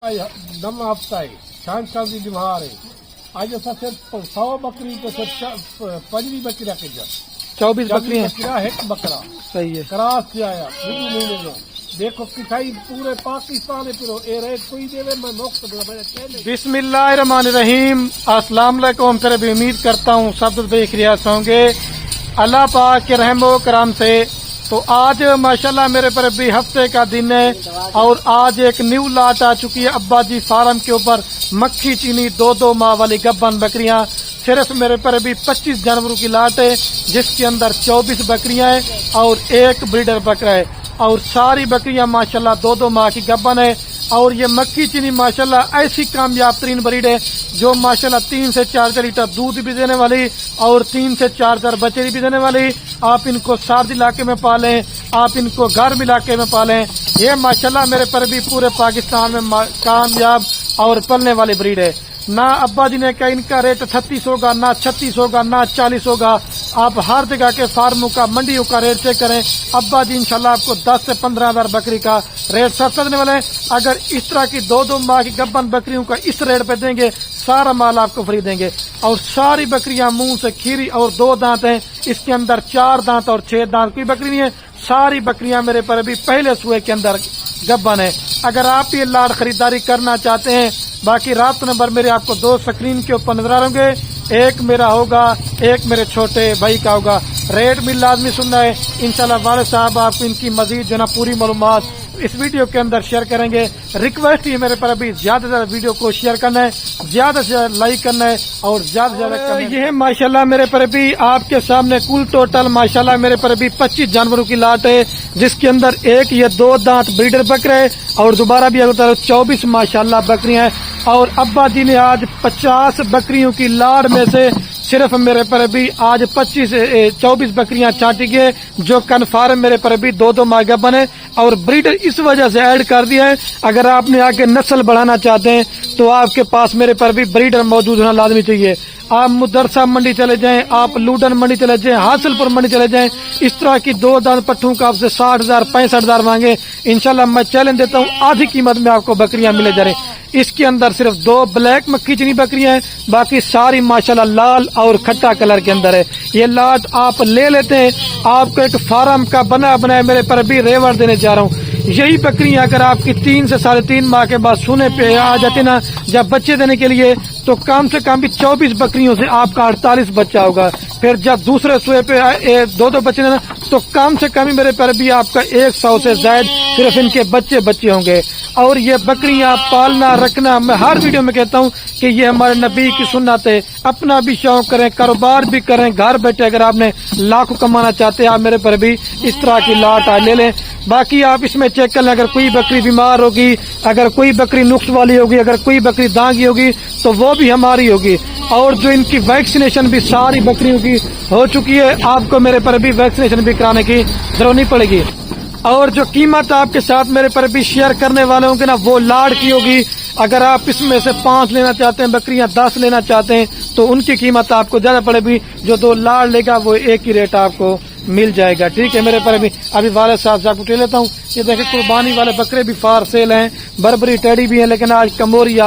دم ہفتہ ہے شہنشاہ دی بیمار ہے آج ایسا صرف 100 بکری تو صرف 5 بکری رکھ جا 24 بکریاں بکرا ایک بکرا صحیح ہے. کراس سے آیا ہندو مہینے میں دیکھو کسائی پورے پاکستان ہے پھر اے ریٹ کوئی دے میں موقع دے میں کہنے بسم اللہ الرحمن الرحیم. السلام علیکم. تیرے بھی امید کرتا ہوں سب بے خیریت ہوں گے اللہ پاک کے رحم و کرم سے. تو آج ماشاءاللہ میرے پر بھی ہفتے کا دن ہے اور آج ایک نیو لاٹ آ چکی ہے ابا جی فارم کے اوپر. مکھی چینی 2 ماہ والی گبن بکریاں صرف میرے پر بھی 25 جانوروں کی لاٹ ہے جس کے اندر 24 بکریاں ہیں اور ایک بریڈر بکرا ہے اور ساری بکریاں ماشاءاللہ 2 ماہ کی گبن ہے. اور یہ مکھی چینی ماشاءاللہ ایسی کامیاب ترین بریڈ ہے جو ماشاءاللہ 3 سے 4 لیٹر دودھ بھی دینے والی اور 3 سے 4 بچے بھی دینے والی. آپ ان کو سرد علاقے میں پالیں, آپ ان کو گرم علاقے میں پالیں. یہ ماشاءاللہ میرے پر بھی پورے پاکستان میں کامیاب اور پلنے والی بریڈ ہے. نہ ابا جی نے کہا ان کا ریٹ 38 ہوگا, نہ 36 ہوگا, نہ 40 ہوگا. آپ ہر جگہ کے فارموں کا منڈیوں کا ریٹ چیک کریں. ابا جی انشاءاللہ آپ کو 10 سے 15 ہزار بکری کا ریٹ سستا دینے والے ہیں. اگر اس طرح کی 2 ماہ کی گبن بکریوں کا اس ریٹ پہ دیں گے سارا مال آپ کو فری دیں گے. اور ساری بکریاں منہ سے کھیری اور 2 دانت ہیں, اس کے اندر 4 دانت اور 6 دانت کوئی بکری نہیں ہے. ساری بکریاں میرے پر بھی پہلے سوئے کے اندر گبن ہے. اگر آپ یہ لاٹ خریداری کرنا چاہتے ہیں باقی رابطہ نمبر میرے آپ کو 2 سکرین کے اوپر نظر آ رہے گے. ایک میرا ہوگا, ایک میرے چھوٹے بھائی کا ہوگا. ریٹ بھی لازمی سننا ہے. انشاءاللہ والد صاحب آپ کو ان کی مزید جو نا پوری معلومات اس ویڈیو کے اندر شیئر کریں گے. ریکویسٹ یہ میرے پر ابھی زیادہ سے زیادہ ویڈیو کو شیئر کرنا ہے, زیادہ سے زیادہ لائک کرنا ہے اور زیادہ سے زیادہ کرنا. یہ ماشاءاللہ میرے پر بھی آپ کے سامنے کل ٹوٹل ماشاءاللہ میرے پر بھی 25 جانوروں کی لاٹ ہے جس کے اندر ایک یہ 2 دانت بریڈر بکرے اور دوبارہ بھی 24 ماشاءاللہ بکریاں ہیں. اور ابا جی نے آج 50 بکریوں کی لاٹ میں سے صرف میرے پر بھی آج 24 بکریاں چاٹی گئے جو کنفارم میرے پر بھی 2 ماہ گبن ہے. اور بریڈر اس وجہ سے ایڈ کر دیا ہے اگر آپ نے آگے نسل بڑھانا چاہتے ہیں تو آپ کے پاس میرے پر بھی بریڈر موجود ہونا لازمی چاہیے. آپ مدرسہ منڈی چلے جائیں, آپ لوڈن منڈی چلے جائیں, حاصل پور منڈی چلے جائیں, اس طرح کی 2 دانت پٹھوں کا آپ سے 60,000 65,000 مانگے انشاءاللہ میں چیلنج دیتا ہوں آدھی قیمت میں آپ کو بکریاں ملے جا رہی. اس کے اندر صرف 2 بلیک مکھی چینی بکریاں ہیں, باقی ساری ماشاءاللہ لال اور کھٹا کلر کے اندر ہے. یہ لاٹ آپ لے لیتے ہیں, آپ کو ایک فارم کا بنا میرے پر بھی ریوڑ دینے جا رہا ہوں. یہی بکریاں اگر آپ کی 3 سے 3.5 ماہ کے بعد سونے پہ آ جاتے نا جب بچے دینے کے لیے تو کم سے کم بھی 24 بکریوں سے آپ کا 48 بچہ ہوگا. پھر جب دوسرے سوئے پہ 2 بچے دینا تو کم سے کم میرے پر بھی آپ کا 100 سے زائد صرف ان کے بچے ہوں گے. اور یہ بکریاں پالنا رکھنا میں ہر ویڈیو میں کہتا ہوں کہ یہ ہمارے نبی کی سنت ہے. اپنا بھی شوق کریں, کاروبار بھی کریں, گھر بیٹھے اگر آپ نے لاکھوں کمانا چاہتے ہیں آپ میرے پر بھی اس طرح کی لاٹ لے لیں. باقی آپ اس میں چیک کر لیں اگر کوئی بکری بیمار ہوگی, اگر کوئی بکری نقص والی ہوگی, اگر کوئی بکری دانگی ہوگی تو وہ بھی ہماری ہوگی. اور جو ان کی ویکسینیشن بھی ساری بکریوں کی ہو چکی ہے, آپ کو میرے پر بھی ویکسینیشن بھی کرانے کی ضرورت نہیں پڑے گی. اور جو قیمت آپ کے ساتھ میرے پر بھی شیئر کرنے والے ہوں گے نا وہ لاٹ کی ہوگی. اگر آپ اس میں سے 5 لینا چاہتے ہیں بکریاں 10 لینا چاہتے ہیں تو ان کی قیمت آپ کو زیادہ پڑے گی. جو 2 لاٹ لے گا وہ ایک ہی ریٹ آپ کو مل جائے گا. ٹھیک ہے میرے پر بھی ابھی والد صاحب سے آپ کو ٹے لیتا ہوں. یہ دیکھیں قربانی والے بکرے بھی فار سیل ہیں, بربری ٹیڈی بھی ہیں, لیکن آج کموری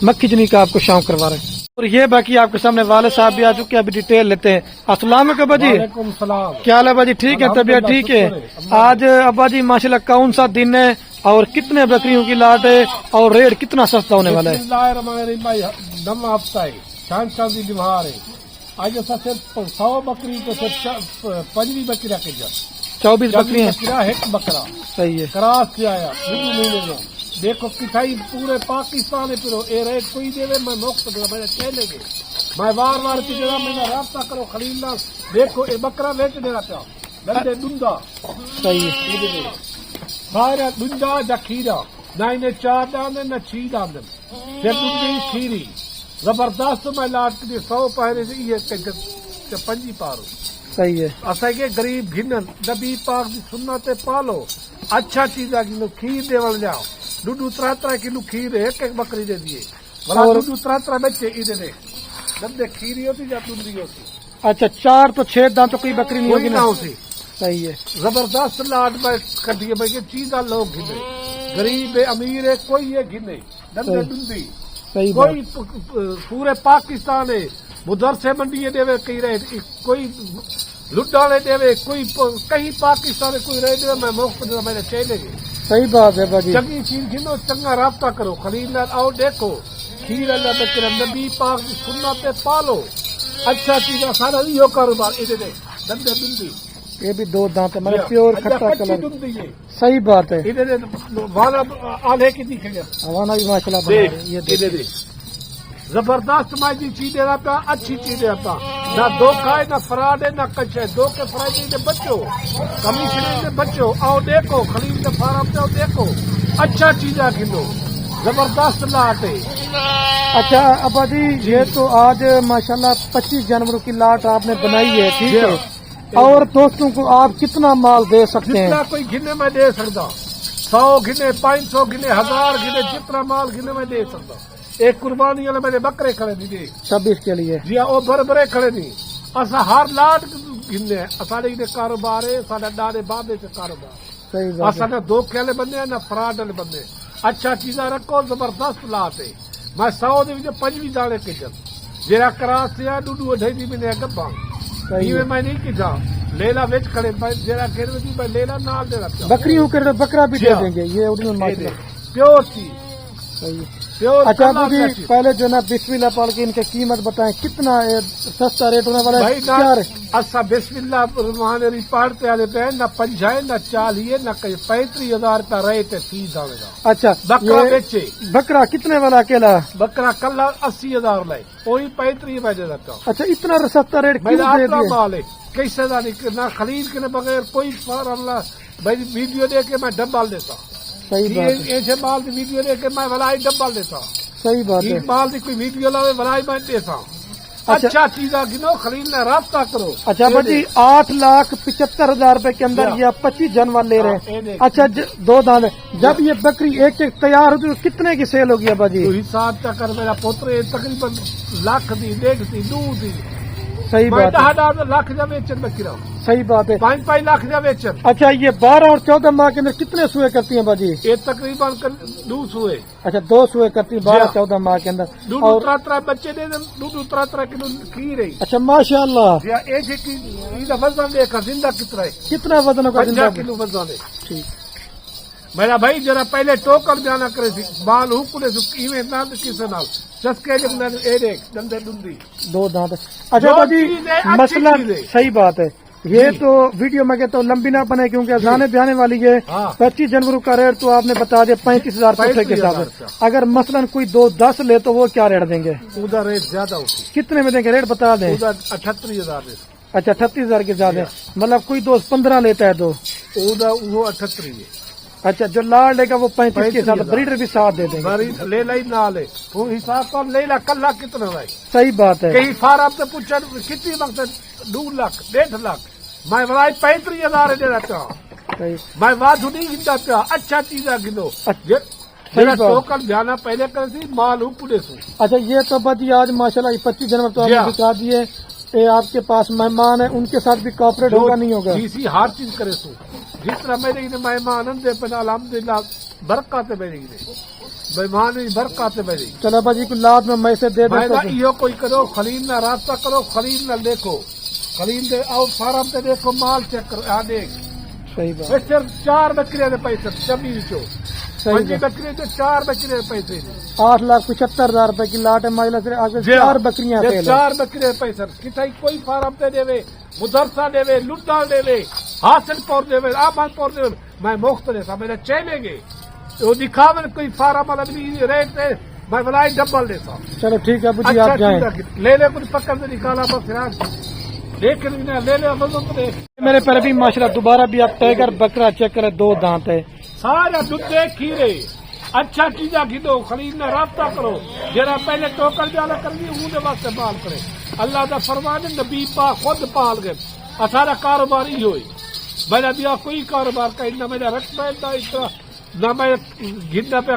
مکھی چینی کا آپ کو شوق کروا رہے ہیں. اور یہ باقی آپ کے سامنے والد صاحب بھی آ چکے ہیں, ابھی ڈیٹیل لیتے ہیں. السلام علیکم ابا جی. وعلیکم السلام. کیا حال ہے ابا جی؟ ٹھیک ہے, طبیعت ٹھیک ہے. آج ابا جی ماشاءاللہ کون سا دن ہے اور کتنے بکریوں کی لاٹ ہے اور ریٹ کتنا سستا ہونے والا ہے؟ بسم اللہ الرحمن الرحیم. دم ہفتہ ہے شہنشاہ دی بیمار ہے آج ایسا صرف 100 بکری تو صرف 5 بکری رکھ جا 24 بکریاں بکرا ایک بکرا صحیح ہے. کراس سے آیا ہندو مہینے میں دیکھو کسائی پورے پاکستان ہے پھر اے ریٹ کوئی دے میں موقع دے میں کہنے گے میں بار کی جگہ میں رابطہ کرو خلیل نال. دیکھو اے بکرا ویچ دینا پیا گندے ڈنڈا صحیح ہے. سارا ڈنڈا جا کھیرا نہ انہیں 4 داندن نہ 6 داندن جب ڈنڈی کھیری زبردست. میں لاٹ کے 100 پہرے سے یہ 5 پارو صحیح ہے. اصل کے غریب گھنن نبی پاک دی سنت پالو اچھا چیز کھیر دے ول جاؤ. 2-3 کلو کھیر ایک بکری دے دیے 2-3 بچے ادھر دے گندے کھیری ہوتی یا ڈنڈی ہوتی. اچھا 4 تو 6 دانت تو کوئی بکری نہیں ہوگی نا. ہوتی صحیح ہے. زبردست لاٹ میں کٹی ہے بھائی چیزاں لوگ گھنے غریب ہے امیر ہے کوئی یہ گنے دندے دندی صحیح کوئی پورے پاکستان ہے مدرسے منڈی دے کئی رہے کوئی لڈالے دے کوئی کہیں پاکستان میں کوئی رہ دے میں مفت میں نے چلے گئے صحیح بات ہے باجی چنگی چیز گنو چنگا رابطہ کرو خلیل نال آؤ دیکھو کھیر اللہ بکر نبی پاک کی سنت تے پالو اچھا چیزاں سارا یہ کاروبار یہ دے دندے دندی یہ بھی دو دانت ہے مطلب پیور کھٹا کلر دندی ہے صحیح بات ہے یہ دے والا آلے کی دکھ گیا ہوانا بھی ماشاء اللہ بنا رہے ہیں۔ یہ دے زبردست میں جی چیز دے رہا پیا اچھی چیز دے رہا پیا نہ دھوکہ ہے نہ فراڈ ہے نہ کچھ ہے دھوکے فراڈ سے بچو کمیشن سے بچو آؤ دیکھو خلیل کے فارم سے آؤ دیکھو اچھا چیزیں کھلو زبردست لاٹ ہے اچھا ابا جی یہ تو آج ماشاءاللہ 25 جنوری کی لاٹ آپ نے بنائی ہے ٹھیک ہے اور دوستوں کو آپ کتنا مال دے سکتے ہیں جتنا کوئی گھنے میں دے سکتا 100 گھنے 500 گھنے 1000 گھنے جتنا مال گھنے میں دے سکتا ایک قربانی والے میرے بکرے کھڑے دیجیے 26 کے لیے جی وہ بڑے کھڑے نہیں اصا ہر لاٹ گھنے سارے کاروبار ہے سارا ڈاڑے بابے سے کاروبار صحیح بات اصا نہ دھوکے والے بندے ہیں نہ فراڈ والے بندے اچھا چیزاں رکھو زبردست لاٹ ہے میں 100 دے 25 دانے کھجن جہاں کراس سے ڈوڈو اڈھائی دی میں گبا صحیح ہے۔ میں نہیں کھجا لیلا وچ کھڑے جہاں کھیل میں لیلا نال دے رکھا بکریوں کے بکرا بھی دے دیں گے یہ اردو میں ماشاء اللہ پیور چیز صحیح ہے۔ پیور اچھا ابو جی پہلے جو نا بسم اللہ پڑھ کے ان کی قیمت بتائیں کتنا سستا ریٹ ہونے والا ہے بھائی کیا ہے؟ اصا بسم اللہ الرحمن الرحیم پڑھتے آتے پہ نہ 50 نہ 40 نہ 35,000 روپیہ رہے تھے 30 دانے کا اچھا بکرا یہ بیچے بکرا کتنے والا اکیلا بکرا کلا 80,000 لائے وہی 35 میں دے دیتا اچھا اتنا سستا ریٹ کیوں میرا دے اپنا دیے مال ہے کیسے نہ خرید کے بغیر کوئی فارم نہ بھائی ویڈیو دے کے میں ڈبال دیتا صحیح بات ہے ایسے مال کی ویڈیو دے کے میں ولائی ڈبال دیتا صحیح بات ہے مال کی کوئی ویڈیو لاوے ولائی میں دیتا اچھا چیزاں گنو خرید نہ رابطہ کرو اچھا بھائی 8,75,000 روپے کے اندر یہ 25 جانور لے رہے ہیں اچھا دو دانے جب یہ بکری ایک ایک تیار ہوتی تو کتنے کی سیل ہوگی ابا جی تو حساب کر میرا پوتر تقریباً لاکھ دی 1.5 دی 2 دی صحیح میں بات ہے 10 لاکھ جا ویچن میں کرا صحیح بات ہے 5 لاکھ جا ویچن اچھا یہ 12 اور 14 ماہ کے اندر کتنے سوئے کرتی ہیں باجی یہ تقریباً 2 سوئے اچھا 2 سوئے کرتی ہیں 12 14 ماہ کے اندر دو اور 3 بچے دے دیں 2 کلو کھیر ہے اچھا ماشاء اللہ ایک کی وزن دیکھا زندہ کتنا ہے کتنا وزن ہوگا 50 زندہ کلو وزن ہے ٹھیک میرا بھائی جرا پہلے ٹوکر جانا کرے سی بال ہوکڑے ایویں نہ کسے نال چسکے جب اے دیکھ دندے دندی دو دانت اچھا باجی چیز ہے، اچھی مسئلہ چیز ہے۔ صحیح بات ہے یہ تو ویڈیو میں کہتا ہوں لمبی نہ بنے کیونکہ اذانے بھی آنے والی ہے ہاں۔ 25 جنوری کا ریٹ تو آپ نے بتا دیا 35,000 پٹھے کے حساب 35,000 سے اگر مثلا کوئی 2-10 لے تو وہ کیا ریٹ دیں گے ادھر ریٹ زیادہ ہوتی کتنے میں دیں گے ریٹ بتا دیں ادھر 38,000 ہے اچھا 38,000 کے زیادہ مطلب کوئی دوست 15 لیتا ہے تو ادھر وہ 38 ہے اچا جو لاڑ لے گا وہ 35 کے ساتھ بریڈر بھی ساتھ دے دیں گے باری لے لائی نہ لے وہ حساب کر لے لا کلا کتنا رہے صحیح بات ہے کہیں فارم سے پوچھا کتنی وقت 2 لاکھ 1.5 لاکھ میں بلائی 35,000 دے رہتا صحیح میں وادو نہیں گنتا پیا اچھا چیزاں گنو صحیح بات۔ ٹوکن جانا پہلے کر سی مال اوپڑے سو اچھا یہ تو بجی آج ماشاءاللہ یہ 25 جنوری تو آپ جی نے ہاں۔ دکھا دیے یہ آپ کے پاس مہمان ہیں ان کے ساتھ بھی کوپریٹ ہوگا نہیں ہوگا جی سی ہر چیز کرے سو جس طرح میرے گنے مہمان دے پہ الحمدللہ برکات میرے گنے مہمان برکات میرے چلو باجی کو لاد میں سے دے میں دیتا یہ کوئی کرو خلیل نہ رابطہ کرو خلیل نہ دیکھو خلیل دے آؤ فارم تے دیکھو مال چیک کرو آ دیکھ صحیح بات میں صرف 4 بکرے دے پیسے 26 چو صحیح 5 بکرے تے 4 بکرے دے پیسے 8,75,000 روپے کی لاٹ ہے مائلہ سے آگے 4 بکریاں یہ سیل ہیں 4 بکرے پیسے کتائی کوئی فارم تے دے مدرسہ دے لٹا دے حاصل پور دے آمان پور دے میں مختلف میرے چیلے گے وہ دکھاون کوئی فارم والا بھی ریٹ تے میں بلائی ڈبل دیتا چلو ٹھیک ہے ابو جی اچھا آپ جائیں چیز لے لے کچھ پکڑ سے نکالا بس یار دیکھ لے لے وزن تو دیکھ میرے پر ابھی ماشاءاللہ دوبارہ بھی آپ ٹائگر بکرا چیک کریں 2 دانت ہے سارا دودھ کھیرے اچھا چیزاں کھدو خریدنا رابطہ کرو جرا پہلے ٹوکر جانا کر دی وہ واسطے مال کرے اللہ دا فرمان نبی پا خود پال گئے سارا کاروبار ہی ہوئی میرا دیا کوئی کاروبار کا نہ میرا رقبہ اس طرح نہ میں گننا پہ